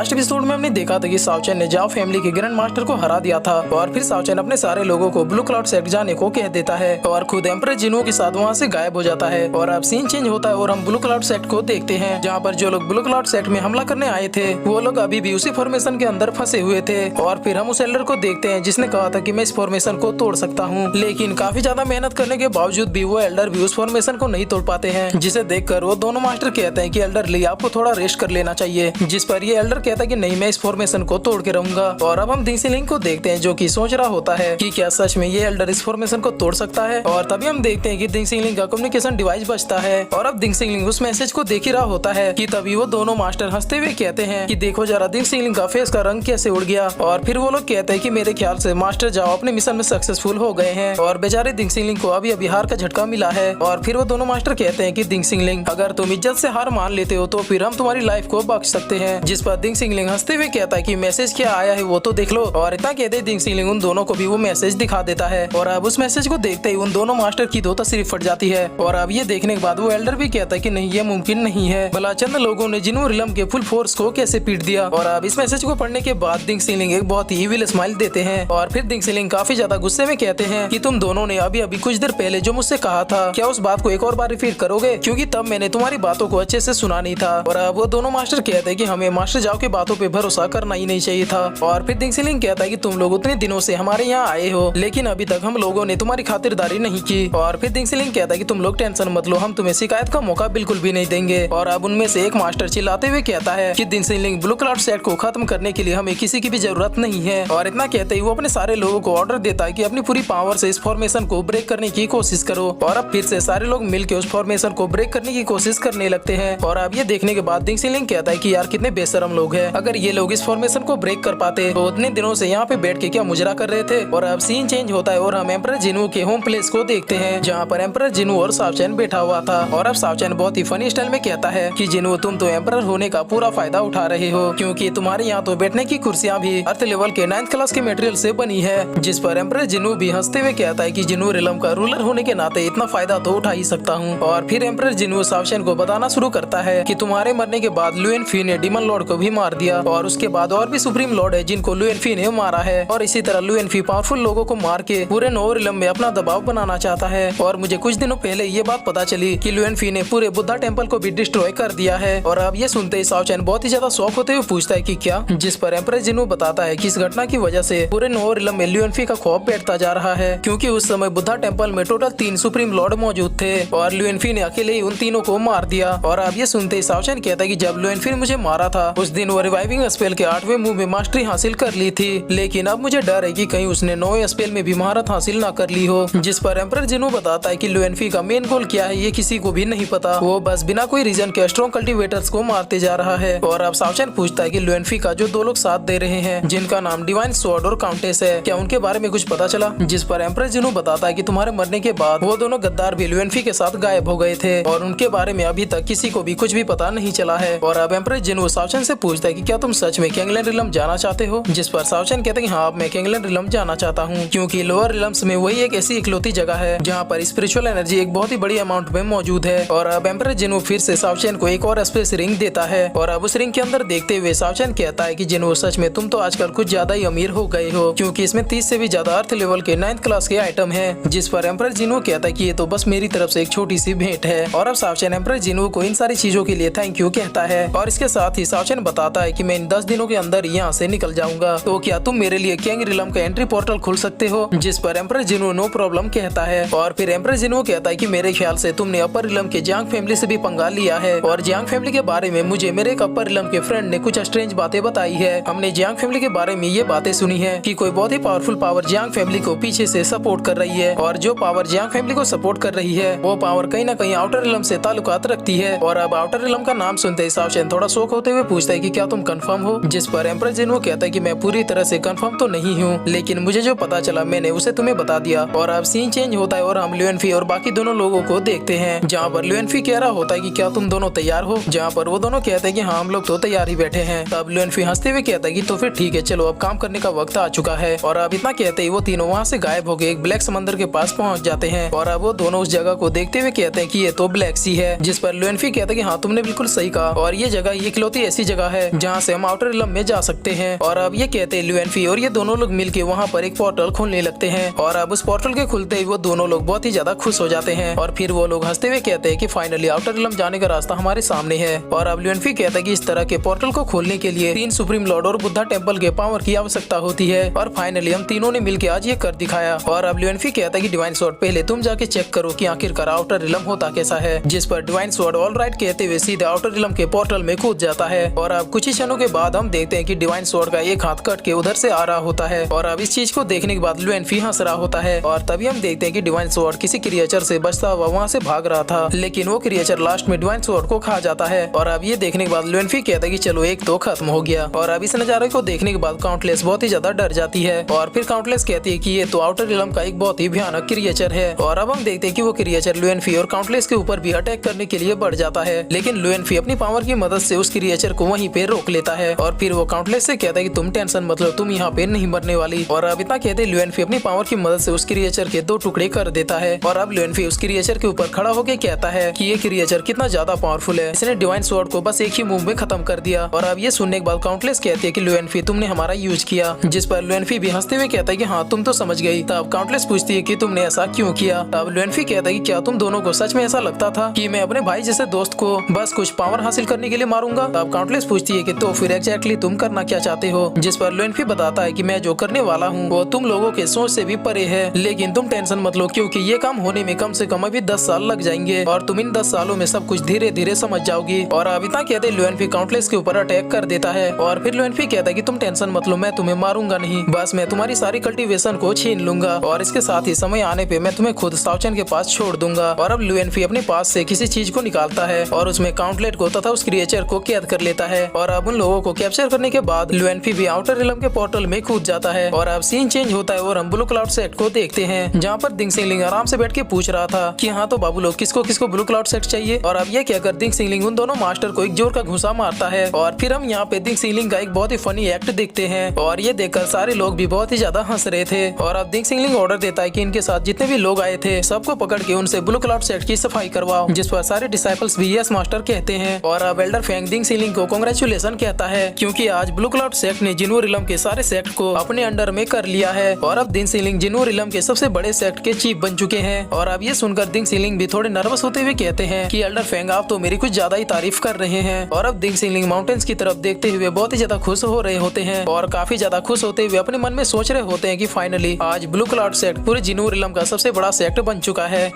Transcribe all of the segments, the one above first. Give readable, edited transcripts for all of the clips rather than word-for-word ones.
Last episode में हमने देखा था कि सावचन ने जाओ फैमिली के ग्रैंड मास्टर को हरा दिया था और फिर सावचन अपने सारे लोगों को ब्लू क्लाउड सेक्ट जाने को कह देता है और खुद एम्परर जिन्हो के साथ वहाँ से गायब हो जाता है। और अब सीन चेंज होता है और हम ब्लू क्लाउड सेक्ट को देखते हैं, जहाँ पर जो लोग ब्लू क्लाउड सेक्ट में हमला करने आए थे वो लोग अभी भी उसी फॉर्मेशन के अंदर फंसे हुए थे। और फिर हम उस एल्डर को देखते हैं जिसने कहा था कि मैं इस फॉर्मेशन को तोड़ सकता हूँ, लेकिन काफी ज्यादा मेहनत करने के बावजूद भी वो एल्डर भी उस फॉर्मेशन को नहीं तोड़ पाते हैं, जिसे देखकर वो दोनों मास्टर कहते हैं कि एल्डर ली आपको थोड़ा रेस्ट कर लेना चाहिए, जिस पर ये एल्डर कहता है कि नहीं मैं इस फॉर्मेशन को तोड़ के रहूंगा। और अब हम दिंगसिलिंग को देखते हैं जो कि सोच रहा होता है कि क्या सच में ये एल्डर इस फॉर्मेशन को तोड़ सकता है। और तभी हम देखते हैं कि दिंगसिलिंग का कम्युनिकेशन डिवाइस बचता है और अब दिंगसिलिंग उस मैसेज को देख ही रहा होता है कि तभी वो दोनों मास्टर हंसते हुए कहते हैं कि देखो जरा दिंगसिलिंग का फेस का रंग कैसे उड़ गया। और फिर वो लोग कहते हैं कि मेरे ख्याल से मास्टर जाओ अपने मिशन में सक्सेसफुल हो गए हैं और बेचारे दिंगसिलिंग को अभी अभी हार का झटका मिला है। और फिर वो दोनों मास्टर कहते हैं कि दिंगसिलिंग अगर तुम इज्जत से हार मान लेते हो तो फिर हम तुम्हारी लाइफ को बख्श सकते हैं, जिस पर दिंगसिलिंग हंसते हुए कहता है कि मैसेज क्या आया है वो तो देख लो। और इतना कहते दिंगसिलिंग उन दोनों को भी वो मैसेज दिखा देता है और अब उस मैसेज को देखते ही उन दोनों मास्टर की दो तस्वीर फट जाती है। और अब ये देखने के बाद वो एल्डर भी कहता है कि नहीं ये मुमकिन नहीं है, भला चंद लोगों ने जिन्हों रिलम के फुल फोर्स को कैसे पीट दिया। और अब इस मैसेज को पढ़ने के बाद दिंगसिलिंग एक बहुत ही इविल स्माइल देते हैं और फिर दिंगसिलिंग काफी ज्यादा गुस्से में कहते हैं कि तुम दोनों ने अभी अभी कुछ देर पहले जो मुझसे कहा था क्या उस बात को एक और बार रिपीट करोगे, क्योंकि तब मैंने तुम्हारी बातों को अच्छे से सुना नहीं था। और अब वो दोनों मास्टर कहते हैं कि हमें मास्टर जाओ की बातों पे भरोसा करना ही नहीं चाहिए था। और फिर दिंगसिलिंग कहता है कि तुम लोग उतने दिनों से हमारे यहाँ आए हो लेकिन अभी तक हम लोगों ने तुम्हारी खातिरदारी नहीं की। और फिर दिंगसिलिंग कहता है कि तुम लोग टेंशन मत लो, हम तुम्हें शिकायत का मौका बिल्कुल भी नहीं देंगे। और अब उनमें से एक मास्टर चिल्लाते हुए कहता है कि दिंगसिलिंग ब्लू क्लाउड सेट को खत्म करने के लिए हमें किसी की भी जरूरत नहीं है। और इतना कहते ही वो अपने सारे लोगों को ऑर्डर देता है कि अपनी पूरी पावर से इस फॉर्मेशन को ब्रेक करने की कोशिश करो। और अब फिर से सारे लोग मिलकर उस फॉर्मेशन को ब्रेक करने की कोशिश करने लगते हैं। और अब ये देखने के बाद दिंगसिलिंग कहता है कि यार कितने बेशरम लोग हैं, अगर ये लोग इस फॉर्मेशन को ब्रेक कर पाते तो उतने दिनों से यहाँ पे बैठ के क्या मुजरा कर रहे थे। और अब सीन चेंज होता है और हम एम्परर जिन्हो के होम प्लेस को देखते हैं, जहाँ पर एम्परर जिन्हो और सावचन बैठा हुआ था। और अब सावचन बहुत ही फनी स्टाइल में कहता है कि जिन्हो तुम तो एम्परर होने का पूरा फायदा उठा रहे हो, क्योंकि तुम्हारे यहाँ तो बैठने की कुर्सियाँ भी अर्थ लेवल के 9th क्लास के मटेरियल से बनी है। जिस पर एम्परर जिन्हो भी हंसते हुए कहता है कि जिन्हो रिलम का रूलर होने के नाते इतना फायदा तो उठा ही सकता हूँ। और फिर एम्परर जिन्हो सावचन को बताना शुरू करता है कि तुम्हारे मरने के बाद लुएनफी ने डिमन लॉर्ड को भी मार दिया और उसके बाद और भी सुप्रीम लॉर्ड है जिनको लुएनफी ने मारा है। और इसी तरह लुएनफी पावरफुल लोगों को मार के पूरे नोव रिलम में अपना दबाव बनाना चाहता है। और मुझे कुछ दिनों पहले ये बात पता चली कि लुएनफी ने पूरे बुद्धा टेम्पल को भी डिस्ट्रॉय कर दिया है। और अब ये सुनते ही सावचन बहुत ही ज्यादा शॉक होते हुए पूछता है कि क्या, जिस पर एम्परर जिन्हो बताता है कि इस घटना की वजह से पूरे नोव रिलम में लुएनफी का खौफ बैठता जा रहा है, क्योंकि उस समय बुद्धा टेम्पल में टोटल 3 सुप्रीम लॉर्ड मौजूद थे और लुएनफी ने अकेले ही उन तीनों को मार दिया। और अब ये सुनते ही सावचन कहता है कि जब लुएनफी ने मुझे मारा था उस दिन वो रिवाइविंग स्पेल के 8वें मूव में मास्टरी हासिल कर ली थी, लेकिन अब मुझे डर है कि कहीं उसने 9वें स्पेल में भी महारत हासिल ना कर ली हो। जिस पर एम्परर जिन्हो बताता है कि लुएनफी का मेन गोल क्या है ये किसी को भी नहीं पता, वो बस बिना कोई रीजन के स्ट्रॉन्ग कल्टीवेटर्स को मारते जा रहा है। और अब सावचन पूछता है कि लुएनफी का जो 2 लोग साथ दे रहे हैं जिनका नाम डिवाइन स्वॉर्ड और काउंटेस है, क्या उनके बारे में कुछ पता चला। जिस पर एम्परर जिन्हो बताता है कि तुम्हारे मरने के बाद वो दोनों गद्दार भी लुएनफी के साथ गायब हो गए थे और उनके बारे में अभी तक किसी को भी कुछ भी पता नहीं चला है। और अब एम्परर जिन्हो सावचन से पूछता है कि क्या तुम सच में कैंगलैंड रिलम जाना चाहते हो। जिस पर सावचन कहते हैं कि हाँ मैं कैंगलैंड रिलम जाना चाहता हूँ, क्योंकि लोअर रिलम्स में वही एक ऐसी इकलौती जगह है जहाँ पर स्पिरिचुअल एनर्जी एक बहुत ही बड़ी अमाउंट में मौजूद है। और अब एम्परर जिन्हो फिर से सावचन को एक और स्पेस रिंग देता है और अब उस रिंग के अंदर देखते हुए सावचन कहता है कि जिन्हो सच में तुम तो आजकल कुछ ज्यादा ही अमीर हो गए हो, क्योंकि इसमें 30 से भी ज्यादा अर्थ लेवल के 9th क्लास के आइटम है। जिस पर एम्परर जिन्हो कहता है कि ये तो बस मेरी तरफ से एक छोटी सी भेंट है। और अब सावचन एम्परर जिन्हो को इन सारी चीजों के लिए थैंक यू कहता है और इसके साथ ही सावचन बताता है कि मैं इन 10 दिनों के अंदर यहाँ से निकल जाऊंगा, तो क्या तुम मेरे लिए कैंग रिलम का एंट्री पोर्टल खोल सकते हो। जिस पर एम्परर जिन्हो नो प्रॉब्लम कहता है। और फिर एम्परर जिन्हो कहता है कि मेरे ख्याल से तुमने अपर रिलम के जियांग फैमिली से भी पंगा लिया है और जियांग फैमिली के बारे में मुझे मेरे एक अपर रिलम के फ्रेंड ने कुछ स्ट्रेंज बातें बताई है। हमने जियांग फैमिली के बारे में ये बातें सुनी है कि कोई बहुत ही पावरफुल पावर जियांग फैमिली को पीछे से सपोर्ट कर रही है और जो पावर जियांग फैमिली को सपोर्ट कर रही है वो पावर कहीं ना कहीं आउटर रिलम से ताल्लुकात रखती है। और अब आउटर रिलम का नाम सुनते ही सावचन थोड़ा शौक होते हुए पूछता है कि क्या तुम कंफर्म हो। जिस पर एम्परर जिन्हो कहता है कि मैं पूरी तरह से कंफर्म तो नहीं हूँ, लेकिन मुझे जो पता चला मैंने उसे तुम्हें बता दिया। और अब सीन चेंज होता है और हम लुएनफी और बाकी दोनों लोगों को देखते हैं, जहाँ पर लुएनफी कह रहा होता है कि क्या तुम दोनों तैयार हो, जहाँ पर वो दोनों कहते हैं कि हाँ हम लोग तो तैयार ही बैठे हैं। तब लुएनफी हंसते हुए कहता है कि तो फिर ठीक है चलो अब काम करने का वक्त आ चुका है। और अब इतना कहते ही वो तीनों वहाँ से गायब हो गए एक ब्लैक समंदर के पास पहुँच जाते हैं। और अब वो दोनों उस जगह को देखते हुए कहते हैं कि ये तो ब्लैक सी है। जिस पर लुएनफी कहता है कि हाँ तुमने बिल्कुल सही कहा और ये जगह ये इकलौती ऐसी जगह है जहाँ से हम आउटर रिलम में जा सकते हैं। और अब ये कहते हैं ल्यूएनफी और ये दोनों लोग मिलके वहाँ पर एक पोर्टल खोलने लगते हैं। और अब उस पोर्टल के खुलते ही वो दोनों लोग बहुत ही ज्यादा खुश हो जाते हैं और फिर वो लोग हंसते हुए कहते हैं कि फाइनली आउटर रिलम जाने का रास्ता हमारे सामने है। और अब ल्यूएनफी कहता है कि इस तरह के पोर्टल को खोलने के लिए 3 सुप्रीम लॉर्ड और बुद्धा टेम्पल के पावर की आवश्यकता होती है। और फाइनली हम तीनों ने मिलकर आज ये कर दिखाया। और अब ल्यूएनफी कहता है कि डिवाइन स्वॉर्ड पहले तुम जाके चेक करो कि आखिरकार आउटर रिलम होता कैसा है। जिस पर डिवाइन स्वॉर्ड ऑल राइट कहते हुए सीधे आउटर रिलम के पोर्टल में कूद जाता है। और अब कुछ ही क्षणों के बाद हम देखते हैं कि डिवाइन स्वॉर्ड का एक हाथ कट के उधर से आ रहा होता है। और अब इस चीज को देखने के बाद ल्यूएनफी हंस रहा होता है। और तभी हम देखते हैं कि डिवाइन स्वॉर्ड किसी क्रिएचर से बचता हुआ वहाँ से भाग रहा था, लेकिन वो क्रिएचर लास्ट में डिवाइन स्वॉर्ड को खा जाता है। और अब ये देखने के बाद ल्यूएनफी कहता है कि चलो एक तो खत्म हो गया। और अब इस नजारे को देखने के बाद काउंटलेस बहुत ही ज्यादा डर जाती है। और फिर काउंटलेस कहती है कि ये तो आउटर रिलम का एक बहुत ही भयानक क्रिएचर है। और अब हम देखते हैं कि वो क्रिएचर ल्यूएनफी और काउंटलेस के ऊपर भी अटैक करने के लिए बढ़ जाता है, लेकिन ल्यूएनफी अपनी पावर की मदद से उस क्रिएचर को वहीं पे रोक लेता है। और फिर वो काउंटलेस से कहता है कि तुम टेंशन मत लो, तुम यहाँ पे नहीं मरने वाली। और अब इतना कहते ल्यूएनफी अपनी पावर की मदद से उस क्रिएचर के 2 टुकड़े कर देता है। और अब ल्यूएनफी उस क्रिएचर के ऊपर खड़ा होकर कहता है कि ये क्रिएचर कितना ज्यादा पावरफुल है, इसने डिवाइन स्वॉर्ड को बस एक ही मूव में खत्म कर दिया। और अब ये सुनने के बाद काउंटलेस कहती है कि ल्यूएनफी तुमने हमारा यूज किया, जिस पर ल्यूएनफी भी हंसते हुए कहता है कि हाँ तुम तो समझ गई। तब काउंटलेस पूछती है कि तुमने ऐसा क्यों किया। तब ल्यूएनफी कहता है कि क्या तुम दोनों को सच में ऐसा लगता था कि मैं अपने भाई जैसे दोस्त को बस कुछ पावर हासिल करने के लिए मारूंगा। तब काउंटलेस पूछती है कि तो फिर एग्जैक्टली तुम करना क्या चाहते हो, जिस पर ल्यूएनफी बताता है कि मैं जो करने वाला हूँ वो तुम लोगों के सोच से भी परे है, लेकिन तुम टेंशन मत लो क्योंकि ये काम होने में कम से कम अभी 10 साल लग जाएंगे और तुम इन 10 सालों में सब कुछ धीरे धीरे समझ जाओगी। और अब इतना कहते ल्यूएनफी काउंटलेस के ऊपर अटैक कर देता है। और फिर ल्यूएनफी कहता है कि तुम टेंशन मत लो, मैं तुम्हें मारूंगा नहीं, बस मैं तुम्हारी सारी कल्टीवेशन को छीन लूंगा और इसके साथ ही समय आने पे मैं तुम्हें खुद साउचन के पास छोड़ दूंगा। और अब ल्यूएनफी अपने पास से किसी चीज को निकालता है और उसमें काउंटलेट को तथा उस क्रिएचर को कैद कर लेता है। और अब उन लोगों को कैप्चर करने के बाद ल्यूएनफी भी आउटर रिलम के पोर्टल में कूद जाता है। और अब सीन चेंज होता है और हम ब्लू क्लाउड सेट को देखते हैं, जहाँ पर दिंग सिंगलिंग आराम से बैठ के पूछ रहा था कि हाँ तो बाबू लोग किसको किसको ब्लू क्लाउड सेट चाहिए। और अब ये कहकर दिंग सिंगलिंग उन दोनों मास्टर को एक जोर का घुसा मारता है। और फिर हम यहाँ पे दिंग सिंगलिंग का एक बहुत ही फनी एक्ट देखते हैं और ये देखकर सारे लोग भी बहुत ही ज्यादा हंस रहे थे। और अब दिंग सिंगलिंग ऑर्डर देता है कि इनके साथ जितने भी लोग आए थे सबको पकड़ के उनसे ब्लू क्लाउड सेट की सफाई करवाओ, जिस पर सारे डिसाइपल्स भी यस मास्टर कहते हैं। और अब एल्डर फेंग दिंग सिंगलिंग को कांग्रेचुलेशन कहता है क्योंकि आज ब्लू क्लाउड सेक्ट ने जिन्हो रिलम के सारे सेक्ट को अपने अंडर में कर लिया है। और अब दिंग सिंगलिंग जिन्हो रिलम के सबसे बड़े सेक्ट के चीफ बन चुके हैं। और अब ये सुनकर दिंग सिंगलिंग भी थोड़े नर्वस होते हुए कहते हैं कि एल्डर फेंग आप तो मेरी कुछ ज्यादा ही तारीफ कर रहे हैं। और अब दिंग सिंगलिंग माउंटेन्स की तरफ देखते हुए बहुत ही ज्यादा खुश हो रहे होते हैं और काफी ज्यादा खुश होते हुए अपने मन में सोच रहे होते हैं कि फाइनली आज ब्लू क्लाउड सेक्ट पूरे जिन्हो रिलम का सबसे बड़ा सेक्ट बन चुका है।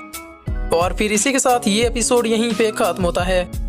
और फिर इसी के साथ ये एपिसोड यहीं पे खत्म होता है।